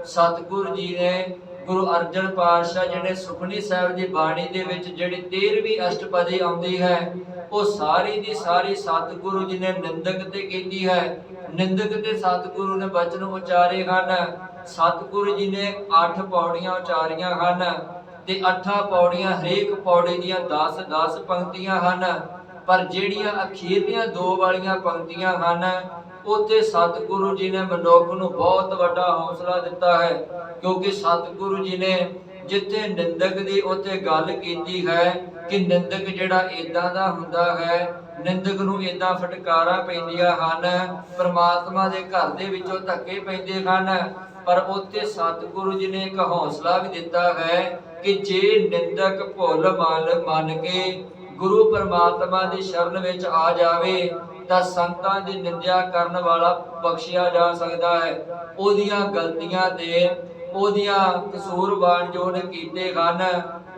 ਸਤਿਗੁਰੂ ਜੀ ਨੇ ਗੁਰੂ ਅਰਜਨ ਪਾਤਸ਼ਾਹ ਜਿਹੜੇ ਸੁਖਮਨੀ ਸਾਹਿਬ ਦੀ ਬਾਣੀ ਦੇ ਵਿੱਚ ਜਿਹੜੀ 13ਵੀਂ ਅਸ਼ਟਪਦੀ ਆਉਂਦੀ ਹੈ, ਉਹ ਸਾਰੀ ਦੀ ਸਾਰੀ ਸਤਿਗੁਰੂ ਜੀ ਨੇ ਨਿੰਦਕ ਤੇ ਕੀਤੀ ਹੈ। ਨਿੰਦਕ ਤੇ ਸਤਿਗੁਰੂ ਨੇ ਬਚਨ ਉਚਾਰੇ ਹਨ। ਸਤਿਗੁਰੂ ਜੀ ਨੇ 8 ਪੌੜੀਆਂ ਉਚਾਰੀਆਂ ਹਨ ਤੇ 8 ਪੌੜੀਆਂ, ਹਰੇਕ ਪੌੜੀ ਦੀਆਂ 10-10 ਪੰਕਤੀਆਂ ਹਨ। ਪਰ ਜਿਹੜੀਆਂ ਅਖੀਰਲੀਆਂ 2 ਵਾਲੀਆਂ ਪੰਕਤੀਆਂ ਹਨ, ਉੱਥੇ ਸਤਿਗੁਰੂ ਜੀ ਨੇ ਮਨੁੱਖ ਨੂੰ ਬਹੁਤ ਵੱਡਾ ਹੌਸਲਾ ਦਿੱਤਾ ਹੈ, ਕਿਉਂਕਿ ਸਤਿਗੁਰੂ ਜੀ ਨੇ ਜਿੱਥੇ ਨਿੰਦਕ ਦੀ ਉੱਥੇ ਗੱਲ ਕੀਤੀ ਹੈ ਕਿ ਨਿੰਦਕ ਜਿਹੜਾ ਏਦਾਂ ਦਾ ਹੁੰਦਾ ਹੈ, ਨਿੰਦਕ ਨੂੰ ਏਦਾਂ ਫਟਕਾਰਾਂ ਪੈਂਦੀਆਂ ਹਨ, ਪ੍ਰਮਾਤਮਾ ਦੇ ਘਰ ਦੇ ਵਿੱਚੋਂ ਧੱਕੇ ਪੈਂਦੇ ਹਨ। ਪਰ ਉੱਥੇ ਸਤਿਗੁਰੂ ਜੀ ਨੇ ਇੱਕ ਹੌਸਲਾ ਵੀ ਦਿੱਤਾ ਹੈ ਕਿ ਜੇ ਨਿੰਦਕ ਭੁੱਲ ਮੰਨ ਕੇ ਗੁਰੂ ਪਰਮਾਤਮਾ ਦੀ ਸ਼ਰਨ ਵਿੱਚ ਆ ਜਾਵੇ ਤਾਂ ਸੰਤਾਂ ਦੀ ਨਿੰਦਿਆ ਕਰਨ ਵਾਲਾ ਬਖਸ਼ਿਆ ਜਾ ਸਕਦਾ ਹੈ। ਉਹਦੀਆਂ ਗਲਤੀਆਂ ਤੇ ਉਹਦੀਆਂ ਕਸੂਰਵਾਨ ਜੋ ਨੇ ਕੀਤੇ ਹਨ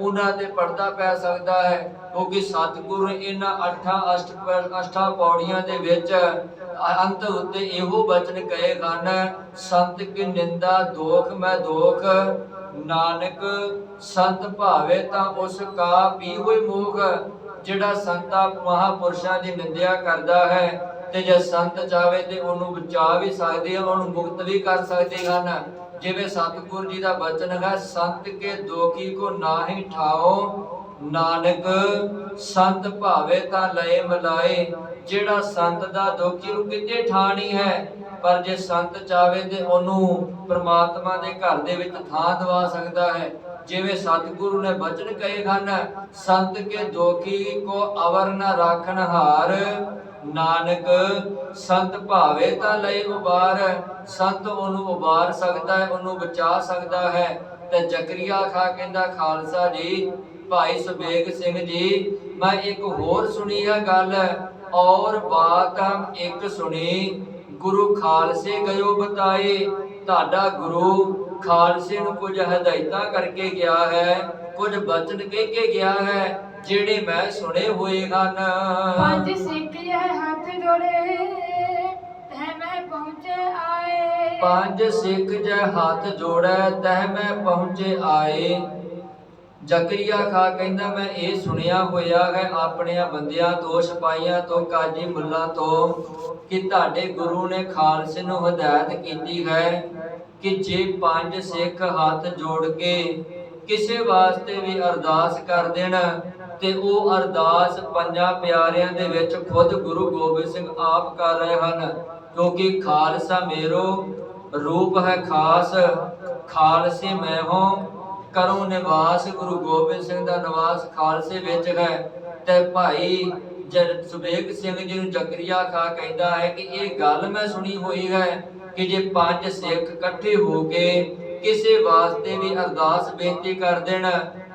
ਉਹਨਾਂ ਤੇ ਪਰਦਾ ਪੈ ਸਕਦਾ ਹੈ, ਕਿਉਂਕਿ ਸਤਿਗੁਰੂ ਇਹਨਾਂ ਅਸ਼ਟਾਂ ਪੌੜੀਆਂ ਦੇ ਵਿੱਚ ਅੰਤ ਉੱਤੇ ਇਹੋ ਬਚਨ ਕਹੇ ਹਨ, ਸੰਤ ਕੀ ਨਿੰਦਾ ਦੋਖ ਮੈਂ ਦੋਖ, ਨਾਨਕ ਸੰਤ ਭਾਵੇ ਤਾਂ ਉਸ ਕਾ ਪੀ ਹੋਈ ਮੋਖ। ਜਿਹੜਾ ਸੰਤਾਂ ਮਹਾਪੁਰਸ਼ਾਂ ਦੀ ਨਿੰਦਿਆ ਕਰਦਾ ਹੈ ਤੇ ਜੇ ਸੰਤ ਚਾਵੇ ਤੇ ਉਹਨੂੰ ਬਚਾ ਵੀ ਸਕਦੇ ਆ, ਉਹਨੂੰ ਮੁਕਤ ਵੀ ਕਰ ਸਕਦੇ ਹਨ। ਜਿਵੇਂ ਸਤਿਗੁਰੂ ਜੀ ਦਾ ਬਚਨ ਹੈ, ਸੰਤ ਕੇ ਦੋਖੀ ਕੋ ਨਾਹੀ ਠਾਓ, ਨਾਨਕ ਸੰਤ ਭਾਵੇ ਤਾਂ ਲਏ ਮਿਲਾਏ। ਜਿਹੜਾ ਸੰਤ ਦਾ ਦੋਖੀ ਨੂੰ ਕਿਤੇ ਠਾਂ ਨਹੀਂ ਹੈ, ਪਰ ਜੇ ਸੰਤ ਚਾਵੇ ਤੇ ਉਹਨੂੰ ਪ੍ਰਮਾਤਮਾ ਦੇ ਘਰ ਦੇ ਵਿੱਚ ਥਾਂ ਦਵਾ ਸਕਦਾ ਹੈ। ਜਿਵੇਂ ਸਤਿਗੁਰੂ ਨੇ ਬਚਨ ਕਹੇ ਹਨ, ਸੰਤ ਕੇ ਦੋਖੀ ਕੋ ਅਵਰ ਨ ਰਾਖਨ ਹਾਰ, ਨਾਨਕ ਸੰਤ ਭਾਵੇ ਤਾਂ ਲਏ ਉਬਾਰ। ਸੰਤ ਉਹਨੂੰ ਉਬਾਰ ਸਕਦਾ ਹੈ, ਉਹਨੂੰ ਬਚਾ ਸਕਦਾ ਹੈ। ਤੇ ਜ਼ਕਰੀਆ ਖਾਂ ਕਹਿੰਦਾ, ਖਾਲਸਾ ਜੀ ਭਾਈ ਸੁਬੇਗ ਸਿੰਘ ਜੀ, ਮੈਂ ਇੱਕ ਹੋਰ ਸੁਣੀ ਹੈ ਗੱਲ, ਔਰ ਬਾਤ ਹਮ ਇੱਕ ਸੁਣੀ, ਗੁਰੂ ਖਾਲਸੇ ਗਇਓ ਬਤਾਏ। ਤੁਹਾਡਾ ਗੁਰੂ ਖਾਲਸੇ ਨੂੰ ਕੁਝ ਹਦਾਇਤਾਂ ਕਰਕੇ ਗਿਆ ਹੈ, ਕੁਝ ਬਚਨ ਕਹਿ ਕੇ ਗਿਆ ਹੈ, ਜਿਹੜੇ ਮੈਂ ਸੁਣੇ ਹੋਏ ਹਨ। ਪੰਜ ਸਿੱਖ ਇਹ ਹੱਥ ਜੋੜੇ ਤਹਿ ਮੈਂ ਪਹੁੰਚੇ ਆਏ। ਪੰਜ ਸਿੱਖ ਜੈ ਹੱਥ ਜੋੜੈ ਤਹਿ ਮੈਂ ਪਹੁੰਚੇ ਆਏ। ਜ਼ਕਰੀਆ ਖਾਂ ਕਹਿੰਦਾ, ਮੈਂ ਇਹ ਸੁਣਿਆ ਹੋਇਆ ਹੈ ਆਪਣਿਆਂ ਬੰਦਿਆਂ ਤੋਂ, ਸਿਪਾਹੀਆਂ ਤੋਂ, ਕਾਜੀ ਮੁੱਲਾਂ ਤੋਂ, ਕਿ ਤੁਹਾਡੇ ਗੁਰੂ ਨੇ ਖਾਲਸੇ ਨੂੰ ਹਦਾਇਤ ਕੀਤੀ ਹੈ ਕਿ ਜੇ ਪੰਜ ਸਿੱਖ ਹੱਥ ਜੋੜ ਕੇ ਕਿਸੇ ਵਾਸਤੇ ਵੀ ਅਰਦਾਸ ਕਰ ਦੇਣ ਤੇ ਉਹ ਅਰਦਾਸ ਪੰਜਾਂ ਪਿਆਰਿਆਂ ਦੇ ਵਿੱਚ ਖੁਦ ਗੁਰੂ ਗੋਬਿੰਦ ਸਿੰਘ ਆਪ ਕਰ ਰਹੇ ਹਨ। ਕਿਉਂਕਿ ਖਾਲਸਾ ਮੇਰੋ ਰੂਪ ਹੈ ਖਾਸ, ਖਾਲਸੇ ਮੈਂ ਹਾਂ ਕਰੋ ਨਿਵਾਸ। ਗੁਰੂ ਗੋਬਿੰਦ ਸਿੰਘ ਦਾ ਨਿਵਾਸ ਖਾਲਸੇ ਵਿੱਚ ਹੈ। ਤੇ ਭਾਈ ਸੁਬੇਗ ਸਿੰਘ ਜੀ ਨੂੰ ਜ਼ਕਰੀਆ ਖਾਂ ਕਹਿੰਦਾ ਹੈ ਕਿ ਇਹ ਗੱਲ ਮੈਂ ਸੁਣੀ ਹੋਈ ਹੈ ਕਿ ਜੇ ਪੰਜ ਸਿੱਖ ਇਕੱਠੇ ਹੋ ਕੇ ਕਿਸੇ ਵਾਸਤੇ ਵੀ ਅਰਦਾਸ ਬੇਨਤੀ ਕਰ ਦੇਣ,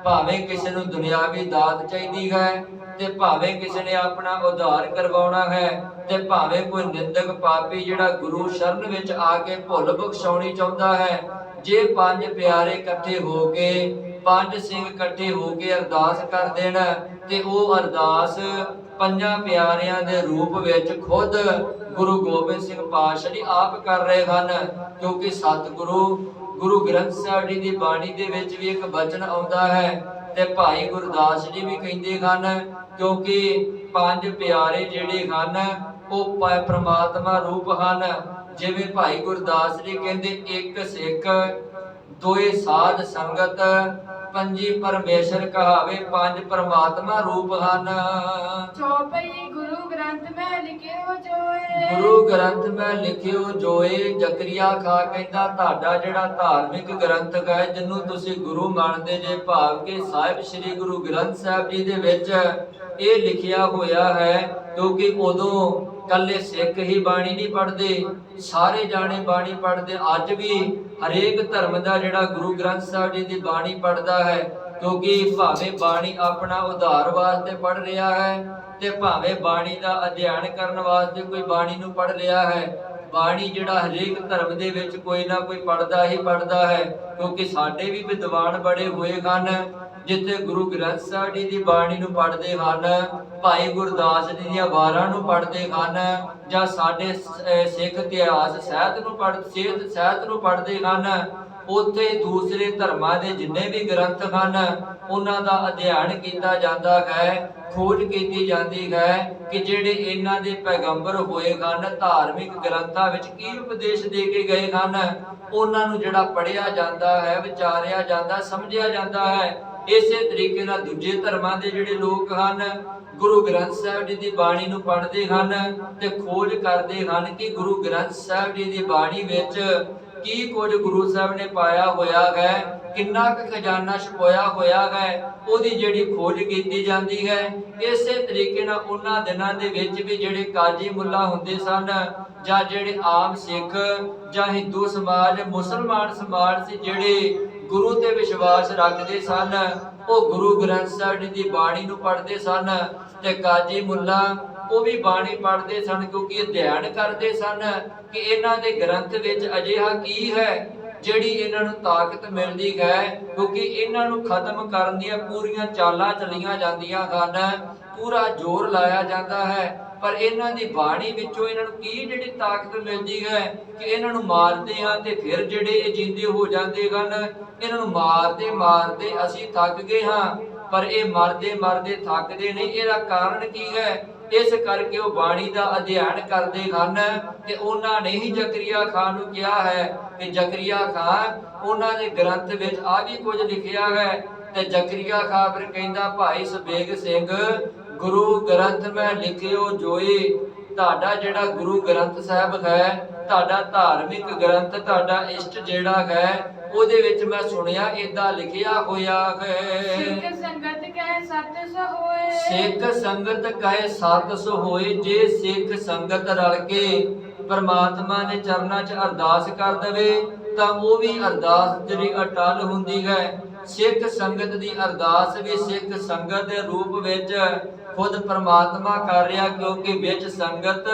ਭਾਵੇਂ ਕਿਸੇ ਨੂੰ ਦੁਨਿਆਵੀ ਦਾਤ ਚਾਹੀਦੀ ਹੈ ਤੇ ਭਾਵੇਂ ਕਿਸੇ ਨੇ ਆਪਣਾ ਉਧਾਰ ਕਰਵਾਉਣਾ ਹੈ ਤੇ ਭਾਵੇਂ ਕੋਈ ਨਿੰਦਕ ਪਾਪੀ ਜਿਹੜਾ ਗੁਰੂ ਸ਼ਰਨ ਵਿੱਚ ਆ ਕੇ ਭੁੱਲ ਬਖਸ਼ਾਉਣੀ ਚਾਹੁੰਦਾ ਹੈ, ਜੇ ਪੰਜ ਪਿਆਰੇ ਇਕੱਠੇ ਹੋ ਕੇ, ਪੰਜ ਸਿੰਘ ਇਕੱਠੇ ਹੋ ਕੇ ਅਰਦਾਸ ਕਰ ਦੇਣ ਤੇ ਉਹ ਅਰਦਾਸ ਪੰਜਾਂ ਪਿਆਰਿਆਂ ਦੇ ਰੂਪ ਵਿੱਚ ਖੁਦ ਗੁਰੂ ਗੋਬਿੰਦ ਸਿੰਘ ਪਾਤਸ਼ਾਹ ਜੀ ਆਪ ਕਰ ਰਹੇ ਹਨ। ਕਿਉਂਕਿ ਸਤਿਗੁਰੂ ਗੁਰੂ ਗ੍ਰੰਥ ਸਾਹਿਬ ਜੀ ਦੀ ਬਾਣੀ ਦੇ ਵਿੱਚ ਵੀ ਇੱਕ ਬਚਨ ਆਉਂਦਾ ਹੈ ਤੇ ਭਾਈ ਗੁਰਦਾਸ ਜੀ ਵੀ ਕਹਿੰਦੇ ਹਨ, ਕਿਉਂਕਿ ਪੰਜ ਪਿਆਰੇ ਜਿਹੜੇ ਹਨ ਉਹ ਪ੍ਰਮਾਤਮਾ ਰੂਪ ਹਨ। ਜਿਵੇਂ ਭਾਈ ਗੁਰਦਾਸ ਜੀ ਕਹਿੰਦੇ, ਇੱਕ ਸਿੱਖ ਦੋਏ ਸਾਧ ਸੰਗਤ, ਪੰਜੀ ਪਰਮੇਸ਼ਰ ਕਹਾਵੇ, ਪੰਜ ਪ੍ਰਮਾਤਮਾ ਰੂਪ ਹਨ। ਚੌਪਈ ਗੁਰੂ ਗ੍ਰੰਥ ਮੈਂ ਲਿਖਿਓ ਜੋਏ। ਗੁਰੂ ਗ੍ਰੰਥ ਮੈਂ ਲਿਖਿਓ ਜੋਏ। ਜ਼ਕਰੀਆ ਖਾਂ ਕਹਿੰਦਾ, ਤੁਹਾਡਾ ਜਿਹੜਾ ਧਾਰਮਿਕ ਗ੍ਰੰਥ ਹੈ ਜਿਹਨੂੰ ਤੁਸੀਂ ਗੁਰੂ ਮੰਨਦੇ ਜੇ, ਭਾਵ ਕਿ ਸਾਹਿਬ ਸ੍ਰੀ ਗੁਰੂ ਗ੍ਰੰਥ ਸਾਹਿਬ ਜੀ ਦੇ ਵਿੱਚ ਇਹ ਲਿਖਿਆ ਹੋਇਆ ਹੈ। ਕਿਉਂਕਿ ਉਦੋਂ ਕੱਲੇ ਸਿੱਖ ਹੀ ਬਾਣੀ ਨਹੀਂ ਪੜ੍ਹਦੇ, ਸਾਰੇ ਜਾਣੇ ਬਾਣੀ ਪੜ੍ਹਦੇ। ਅੱਜ ਵੀ ਹਰੇਕ ਧਰਮ ਦਾ ਜਿਹੜਾ ਗੁਰੂ ਗ੍ਰੰਥ ਸਾਹਿਬ ਜੀ ਦੀ ਬਾਣੀ ਪੜ੍ਹਦਾ ਹੈ, ਕਿਉਂਕਿ ਭਾਵੇਂ ਬਾਣੀ ਆਪਣਾ ਉਧਾਰ ਵਾਸਤੇ ਪੜ੍ਹ ਰਿਹਾ ਹੈ ਤੇ ਭਾਵੇਂ ਬਾਣੀ ਦਾ ਅਧਿਐਨ ਕਰਨ ਵਾਸਤੇ ਕੋਈ ਬਾਣੀ ਨੂੰ ਪੜ੍ਹ ਰਿਹਾ ਹੈ। ਬਾਣੀ ਜਿਹੜਾ ਹਰੇਕ ਧਰਮ ਦੇ ਵਿੱਚ ਕੋਈ ਨਾ ਕੋਈ ਪੜ੍ਹਦਾ ਹੀ ਪੜ੍ਹਦਾ ਹੈ। ਕਿਉਂਕਿ ਸਾਡੇ ਵੀ ਵਿਦਵਾਨ ਬੜੇ ਹੋਏ ਹਨ ਜਿੱਥੇ ਗੁਰੂ ਗ੍ਰੰਥ ਸਾਹਿਬ ਜੀ ਦੀ ਬਾਣੀ ਨੂੰ ਪੜ੍ਹਦੇ ਹਨ, ਭਾਈ ਗੁਰਦਾਸ ਜੀ ਦੀਆਂ ਵਾਰਾਂ ਨੂੰ ਪੜ੍ਹਦੇ ਹਨ, ਜਾਂ ਸਾਡੇ ਸਿੱਖ ਇਤਿਹਾਸ ਸਾਹਿਤ ਨੂੰ ਪੜ੍ਹਦੇ ਹਨ। ਉੱਥੇ ਦੂਸਰੇ ਧਰਮਾਂ ਦੇ ਜਿੰਨੇ ਵੀ ਗ੍ਰੰਥ ਹਨ ਉਹਨਾਂ ਦਾ ਅਧਿਐਨ ਕੀਤਾ ਜਾਂਦਾ ਹੈ, ਖੋਜ ਕੀਤੀ ਜਾਂਦੀ ਹੈ ਕਿ ਜਿਹੜੇ ਇਹਨਾਂ ਦੇ ਪੈਗੰਬਰ ਹੋਏ ਹਨ ਧਾਰਮਿਕ ਗ੍ਰੰਥਾਂ ਵਿੱਚ ਕੀ ਉਪਦੇਸ਼ ਦੇ ਕੇ ਗਏ ਹਨ, ਉਹਨਾਂ ਨੂੰ ਜਿਹੜਾ ਪੜ੍ਹਿਆ ਜਾਂਦਾ ਹੈ, ਵਿਚਾਰਿਆ ਜਾਂਦਾ, ਸਮਝਿਆ ਜਾਂਦਾ ਹੈ। ਇਸੇ ਤਰੀਕੇ ਨਾਲ ਦੂਜੇ ਧਰਮਾਂ ਦੇ ਜਿਹੜੇ ਲੋਕ ਹਨ ਗੁਰੂ ਗ੍ਰੰਥ ਸਾਹਿਬ ਜੀ ਦੀ ਬਾਣੀ ਨੂੰ ਪੜ੍ਹਦੇ ਹਨ ਤੇ ਖੋਜ ਕਰਦੇ ਹਨ ਕਿ ਗੁਰੂ ਗ੍ਰੰਥ ਸਾਹਿਬ ਜੀ ਦੀ ਬਾਣੀ ਵਿੱਚ ਕੀ ਕੁਝ ਗੁਰੂ ਸਾਹਿਬ ਨੇ ਪਾਇਆ ਹੋਇਆ ਹੈ, ਕਿੰਨਾ ਕੁ ਖਜ਼ਾਨਾ ਛੁਪਾਇਆ ਹੋਇਆ ਹੈ, ਉਹਦੀ ਜਿਹੜੀ ਖੋਜ ਕੀਤੀ ਜਾਂਦੀ ਹੈ। ਇਸੇ ਤਰੀਕੇ ਨਾਲ ਉਹਨਾਂ ਦਿਨਾਂ ਦੇ ਵਿੱਚ ਵੀ ਜਿਹੜੇ ਕਾਜੀ ਮੁੱਲਾ ਹੁੰਦੇ ਸਨ, ਜਾਂ ਜਿਹੜੇ ਆਮ ਸਿੱਖ ਜਾਂ ਹਿੰਦੂ ਸਮਾਜ, ਮੁਸਲਮਾਨ ਸਮਾਜ ਸੀ ਜਿਹੜੇ ਗੁਰੂ ਤੇ ਵਿਸ਼ਵਾਸ ਰੱਖਦੇ ਸਨ, ਉਹ ਗੁਰੂ ਗ੍ਰੰਥ ਸਾਹਿਬ ਜੀ ਦੀ ਬਾਣੀ ਨੂੰ ਪੜ੍ਹਦੇ ਸਨ। ਤੇ ਕਾਜੀ ਮੁੱਲਾ ਉਹ ਵੀ ਬਾਣੀ ਪੜ੍ਹਦੇ ਸਨ, ਕਿਉਂਕਿ ਅਧਿਐਨ ਕਰਦੇ ਸਨ ਕਿ ਇਹਨਾਂ ਦੇ ਗ੍ਰੰਥ ਵਿੱਚ ਅਜਿਹਾ ਕੀ ਹੈ ਜਿਹੜੀ ਇਹਨਾਂ ਨੂੰ ਤਾਕਤ ਮਿਲਦੀ ਹੈ, ਕਿਉਂਕਿ ਇਹਨਾਂ ਨੂੰ ਖਤਮ ਕਰਨ ਦੀਆਂ ਪੂਰੀਆਂ ਚਾਲਾਂ ਚੱਲੀਆਂ ਜਾਂਦੀਆਂ ਹਨ, ਪੂਰਾ ਜ਼ੋਰ ਲਾਇਆ ਜਾਂਦਾ ਹੈ। ਪਰ ਇਹਨਾਂ ਦੀ ਬਾਣੀ ਵਿੱਚੋਂ ਇਹਨਾਂ ਨੂੰ ਕੀ ਜਿਹੜੀ ਤਾਕਤ ਮਿਲਦੀ ਹੈ ਕਿ ਇਹਨਾਂ ਨੂੰ ਮਾਰਦੇ ਹਾਂ ਤੇ ਫਿਰ ਜਿਹੜੇ ਇਹ ਜਿੰਦੇ ਹੋ ਜਾਂਦੇ ਹਨ। ਇਹਨਾਂ ਨੂੰ ਮਾਰਦੇ ਮਾਰਦੇ ਅਸੀਂ ਥੱਕ ਗਏ ਹਾਂ, ਪਰ ਇਹ ਮਰਦੇ ਮਰਦੇ ਥੱਕਦੇ ਨਹੀਂ। ਇਹਦਾ ਕਾਰਨ ਕੀ ਹੈ? ਇਸ ਕਰਕੇ ਉਹ ਬਾਣੀ ਦਾ ਅਧਿਐਨ ਕਰਦੇ ਹਨ ਤੇ ਉਹਨਾਂ ਨੇ ਹੀ ਜ਼ਕਰੀਆ ਖਾਨ ਨੂੰ ਕਿਹਾ ਹੈ ਕਿ ਜ਼ਕਰੀਆ ਖਾਨ, ਉਹਨਾਂ ਦੇ ਗ੍ਰੰਥ ਵਿੱਚ ਆ ਵੀ ਕੁਝ ਲਿਖਿਆ ਹੈ। ਤੇ ਜ਼ਕਰੀਆ ਖਾਨ ਫਿਰ ਕਹਿੰਦਾ, ਭਾਈ ਸਬੇਗ ਸਿੰਘ, ਗੁਰੂ ਗ੍ਰੰਥ ਮੈਂ ਲਿਖਿਓ ਜੋਈ। ਤੁਹਾਡਾ ਜਿਹੜਾ ਗੁਰੂ ਗ੍ਰੰਥ ਸਾਹਿਬ ਹੈ, ਤੁਹਾਡਾ ਧਾਰਮਿਕ ਗ੍ਰੰਥ, ਤੁਹਾਡਾ ਇਸ਼ਟ ਜਿਹੜਾ ਹੈ, ਉਹਦੇ ਵਿੱਚ ਮੈਂ ਸੁਣਿਆ ਏਦਾਂ ਲਿਖਿਆ ਹੋਇਆ ਹੈ, ਸਿੱਖ ਸੰਗਤ ਕਹੇ ਸਤ ਸੋ ਹੋਏ। ਸਿੱਖ ਸੰਗਤ ਕਹੇ ਸਤ ਸੋ ਹੋਏ। ਜੇ ਸਿੱਖ ਸੰਗਤ ਰਲ ਕੇ ਪਰਮਾਤਮਾ ਦੇ ਚਰਨਾਂ 'ਚ ਅਰਦਾਸ ਕਰ ਦੇਵੇ ਤਾਂ ਉਹ ਵੀ ਅਰਦਾਸ ਜਿਹੜੀ ਅਟਲ ਹੁੰਦੀ ਹੈ। ਸਿੱਖ ਸੰਗਤ ਦੀ ਅਰਦਾਸ ਵੀ ਸਿੱਖ ਸੰਗਤ ਦੇ ਰੂਪ ਵਿੱਚ ਖੁਦ ਪਰਮਾਤਮਾ ਕਰ ਰਿਹਾ, ਕਿਉਂਕਿ ਵਿੱਚ ਸੰਗਤ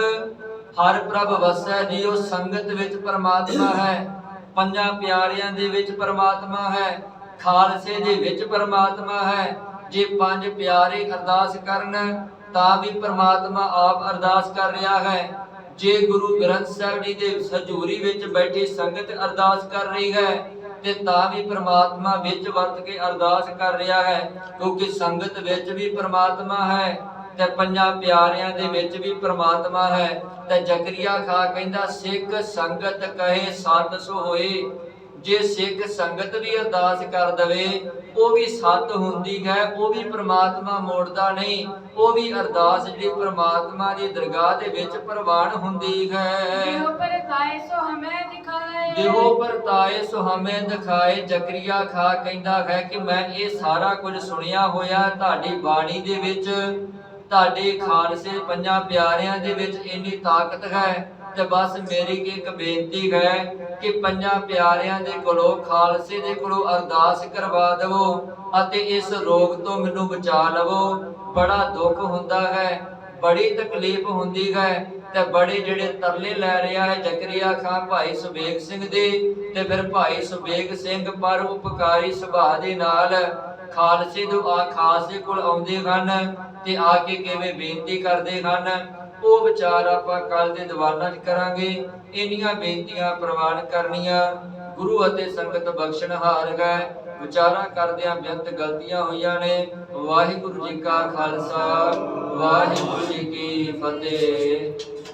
ਹਰ ਪ੍ਰਭ ਵਸੈ ਜੀ। ਉਹ ਸੰਗਤ ਵਿੱਚ ਪਰਮਾਤਮਾ ਹੈ, ਪੰਜਾਂ ਪਿਆਰਿਆਂ ਦੇ ਵਿੱਚ ਪਰਮਾਤਮਾ ਹੈ, ਖਾਲਸੇ ਦੇ ਵਿੱਚ ਪਰਮਾਤਮਾ ਹੈ। ਜੇ ਪੰਜ ਪਿਆਰੇ ਅਰਦਾਸ ਕਰਨ ਤਾਂ ਵੀ ਪਰਮਾਤਮਾ ਆਪ ਅਰਦਾਸ ਕਰ ਰਿਹਾ ਹੈ। ਜੇ ਗੁਰੂ ਗ੍ਰੰਥ ਸਾਹਿਬ ਜੀ ਦੇ ਹਜ਼ੂਰੀ ਵਿੱਚ ਬੈਠੀ ਸੰਗਤ ਅਰਦਾਸ ਕਰ ਰਹੀ ਹੈ ਤੇ ਤਾਂ ਵੀ ਪਰਮਾਤਮਾ ਵਿੱਚ ਵਰਤ ਕੇ ਅਰਦਾਸ ਕਰ ਰਿਹਾ ਹੈ, ਕਿਉਂਕਿ ਸੰਗਤ ਵਿੱਚ ਵੀ ਪਰਮਾਤਮਾ ਹੈ ਤੇ ਪੰਜਾਂ ਪਿਆਰਿਆਂ ਦੇ ਵਿੱਚ ਵੀ ਪਰਮਾਤਮਾ ਹੈ। ਤੇ ਜ਼ਕਰੀਆ ਖਾਨ ਕਹਿੰਦਾ, ਸਿੱਖ ਸੰਗਤ ਕਹੇ ਸਤ ਸੋ ਹੋਏ। ਜੇ ਸਿੱਖ ਸੰਗਤ ਵੀ ਅਰਦਾਸ ਕਰ ਦਵੇ ਉਹ ਵੀ ਸਤ ਹੁੰਦੀ ਹੈ, ਉਹ ਵੀ ਪ੍ਰਮਾਤਮਾ ਮੋੜਦਾ ਨਹੀਂ। ਉਹ ਵੀ ਅਰਦਾਸ ਜਿਹੜੀ ਪ੍ਰਮਾਤਮਾ ਦੀ ਦਰਗਾਹ ਦੇ ਵਿੱਚ ਪ੍ਰਵਾਨ ਹੁੰਦੀ ਹੈ। ਦੇਹੋ ਪਰਤਾਏ ਸੋ ਹਮੇ ਦਿਖਾਏ, ਦੇਹੋ ਪਰਤਾਏ ਸੋ ਹਮੇ ਦਿਖਾਏ। ਜ਼ਕਰੀਆ ਖਾਨ ਕਹਿੰਦਾ ਹੈ ਕਿ ਮੈਂ ਇਹ ਸਾਰਾ ਕੁਝ ਸੁਣਿਆ ਹੋਇਆ ਤੁਹਾਡੀ ਬਾਣੀ ਦੇ ਵਿੱਚ, ਤੁਹਾਡੇ ਖਾਲਸੇ ਪੰਜਾਂ ਪਿਆਰਿਆਂ ਦੇ ਵਿੱਚ ਇੰਨੀ ਤਾਕਤ ਹੈ। ਤੇ ਬਸ ਮੇਰੀ ਇੱਕ ਬੇਨਤੀ ਹੈ ਕਿ ਪੰਜਾਂ ਪਿਆਰਿਆਂ ਦੇ ਕੋਲੋਂ, ਖਾਲਸੇ ਦੇ ਕੋਲੋਂ ਅਰਦਾਸ ਕਰਵਾ ਦੇਵੋ ਅਤੇ ਇਸ ਰੋਗ ਤੋਂ ਮੈਨੂੰ ਬਚਾ ਲਵੋ। ਬੜਾ ਦੁੱਖ ਹੁੰਦਾ ਹੈ, ਬੜੀ ਤਕਲੀਫ ਹੁੰਦੀ ਹੈ ਤੇ ਬੜੇ ਜਿਹੜੇ ਤਰਲੇ ਲੈ ਰਿਹਾ ਹੈ ਜ਼ਕਰੀਆ ਖਾਨ ਭਾਈ ਸਬੇਗ ਸਿੰਘ ਦੇ। ਤੇ ਫਿਰ ਭਾਈ ਸਬੇਗ ਸਿੰਘ ਪਰ ਉਪਕਾਰੀ ਸੁਭਾਅ ਦੇ ਨਾਲ ਖਾਲਸੇ ਕੋਲ ਆਉਂਦੇ ਹਨ ਤੇ ਆ ਕੇ ਕਿਵੇਂ ਬੇਨਤੀ ਕਰਦੇ ਹਨ, ਉਹ ਵਿਚਾਰ ਆਪਾਂ ਕੱਲ ਦੇ ਦੀਵਾਨਾਂ 'ਚ ਕਰਾਂਗੇ। ਇੰਨੀਆਂ ਬੇਨਤੀਆਂ ਪ੍ਰਵਾਨ ਕਰਨੀਆਂ ਗੁਰੂ ਅਤੇ ਸੰਗਤ ਬਖਸ਼ਣਹਾਰ ਹੈ। ਵਿਚਾਰਾਂ ਕਰਦਿਆਂ ਬੇਅੰਤ ਗਲਤੀਆਂ ਹੋਈਆਂ ਨੇ। ਵਾਹਿਗੁਰੂ ਜੀ ਕਾ ਖਾਲਸਾ, ਵਾਹਿਗੁਰੂ ਜੀ ਕੀ ਫਤਿਹ।